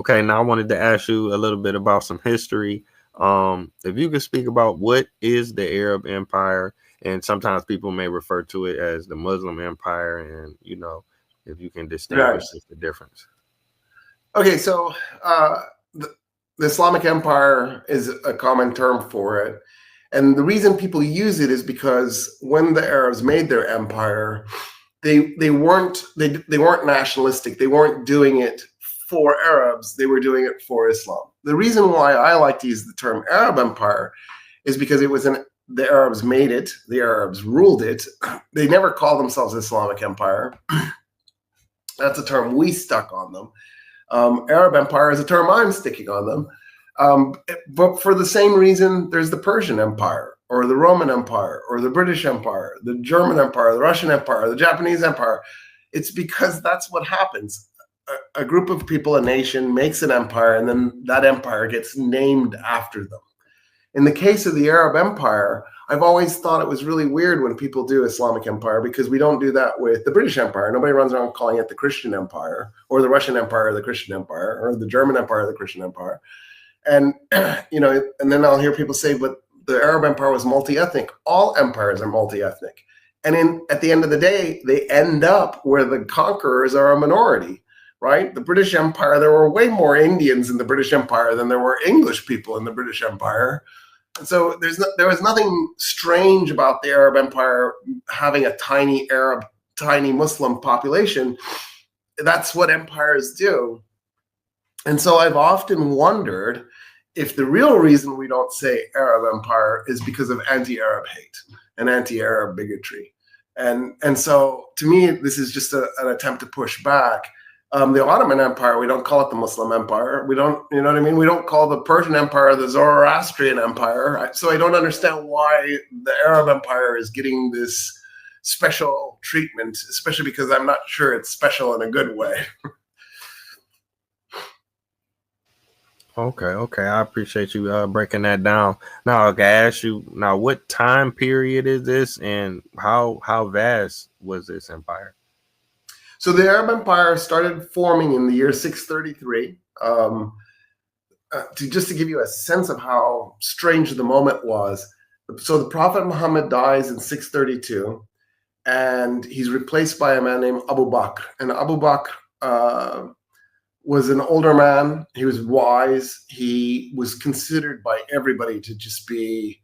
Okay, now I wanted to ask you a little bit about some history. If you could speak about what is the Arab Empire, and sometimes people may refer to it as the Muslim Empire, and if you can Right. distinguish just the difference. Okay, so uh, the Islamic Empire is a common term for it. And the reason people use it is because when the Arabs made their empire, they weren't nationalistic. They weren't doing it for Arabs. They were doing it for Islam. The reason why I like to use the term Arab Empire is because the Arabs made it. The Arabs ruled it. They never called themselves Islamic Empire. That's a term we stuck on them. Arab Empire is a term I'm sticking on them. But for the same reason, there's the Persian Empire, or the Roman Empire, or the British Empire, the German Empire, the Russian Empire, the Japanese Empire. It's because that's what happens. A group of people, a nation, makes an empire, and then that empire gets named after them. In the case of the Arab Empire, I've always thought it was really weird when people do Islamic Empire, because we don't do that with the British Empire. Nobody runs around calling it the Christian Empire, or the Russian Empire, or the Christian Empire, or the German Empire, or the Christian Empire. And and then I'll hear people say, but the Arab Empire was multi-ethnic. All empires are multi-ethnic. And at the end of the day, they end up where the conquerors are a minority, right? The British Empire, there were way more Indians in the British Empire than there were English people in the British Empire. And so there was nothing strange about the Arab Empire having a tiny Muslim population. That's what empires do. And so I've often wondered if the real reason we don't say Arab Empire is because of anti-Arab hate and anti-Arab bigotry. And so to me, this is just an attempt to push back. The Ottoman Empire, we don't call it the Muslim Empire. We don't, you know what I mean? We don't call the Persian Empire the Zoroastrian Empire. So I don't understand why the Arab Empire is getting this special treatment, especially because I'm not sure it's special in a good way. Okay. I appreciate you breaking that down. Now, I can ask you now, what time period is this, and how vast was this empire? So the Arab Empire started forming in the year 633. To give you a sense of how strange the moment was, so the Prophet Muhammad dies in 632, and he's replaced by a man named Abu Bakr. And Abu Bakr was an older man. He was wise. He was considered by everybody to just be,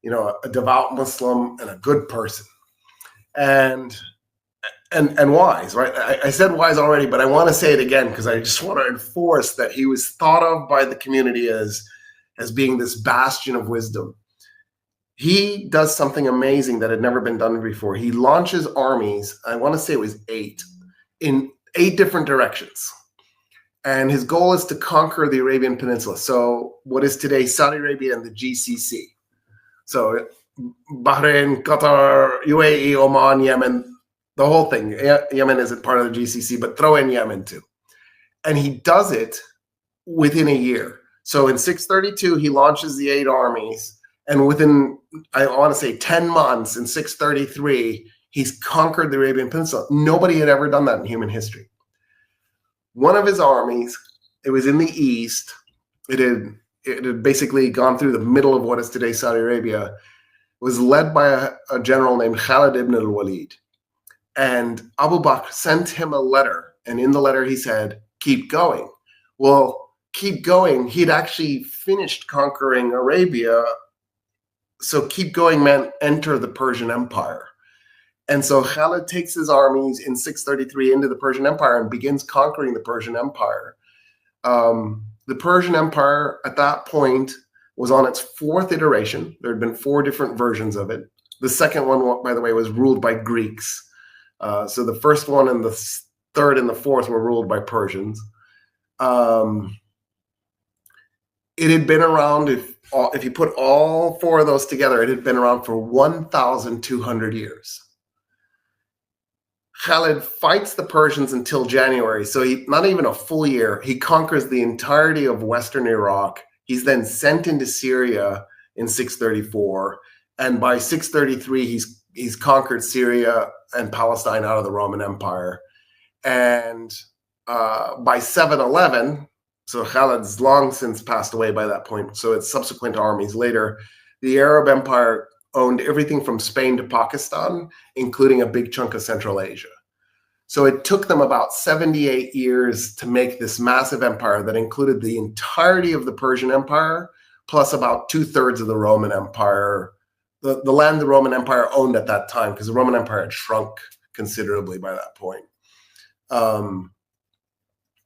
a devout Muslim and a good person, and wise, right? I said wise already, but I want to say it again because I just want to enforce that he was thought of by the community as being this bastion of wisdom. He does something amazing that had never been done before. He launches armies, I want to say it was 8, in 8 different directions. And his goal is to conquer the Arabian Peninsula. So what is today Saudi Arabia and the GCC. So Bahrain, Qatar, UAE, Oman, Yemen, the whole thing. Yemen isn't part of the GCC, but throw in Yemen too. And he does it within a year. So in 632, he launches the 8 armies. And within, I want to say 10 months, in 633, he's conquered the Arabian Peninsula. Nobody had ever done that in human history. One of his armies, it was in the east. It had basically gone through the middle of what is today Saudi Arabia, was led by a general named Khalid ibn al-Walid. And Abu Bakr sent him a letter. And in the letter, he said, keep going. Well, keep going. He'd actually finished conquering Arabia. So keep going meant enter the Persian Empire. And so Khalid takes his armies in 633 into the Persian Empire and begins conquering the Persian Empire. The Persian Empire at that point was on its 4th iteration. There had been 4 different versions of it. The second one, by the way, was ruled by Greeks. So the first one and the third and the fourth were ruled by Persians. It had been around, if you put all 4 of those together, it had been around for 1,200 years. Khalid fights the Persians until January, so not even a full year. He conquers the entirety of Western Iraq. He's then sent into Syria in 634, and by 633, he's conquered Syria and Palestine out of the Roman Empire. And by 711, So Khaled's long since passed away by that point. So its subsequent armies later, the Arab Empire owned everything from Spain to Pakistan, including a big chunk of Central Asia. So it took them about 78 years to make this massive empire that included the entirety of the Persian Empire, plus about 2/3 of the Roman Empire, the land the Roman Empire owned at that time, because the Roman Empire had shrunk considerably by that point.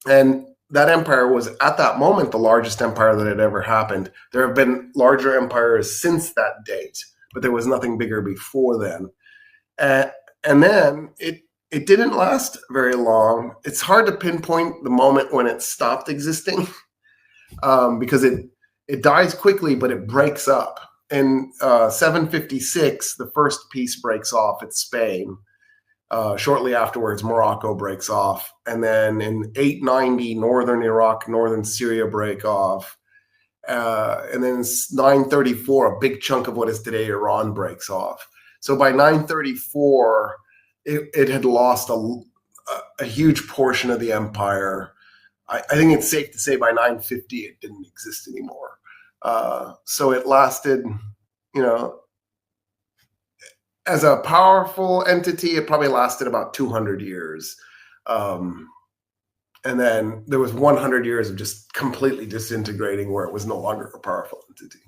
And that empire was at that moment the largest empire that had ever happened. There have been larger empires since that date, but there was nothing bigger before then. And then it didn't last very long. It's hard to pinpoint the moment when it stopped existing, because it dies quickly, but it breaks up. In 756, the first peace breaks off at Spain. Shortly afterwards, Morocco breaks off. And then in 890, northern Iraq, northern Syria break off. And then in 934, a big chunk of what is today Iran breaks off. So by 934, it had lost a huge portion of the empire. I think it's safe to say by 950, it didn't exist anymore. So it lasted, as a powerful entity, it probably lasted about 200 years. And then there was 100 years of just completely disintegrating where it was no longer a powerful entity.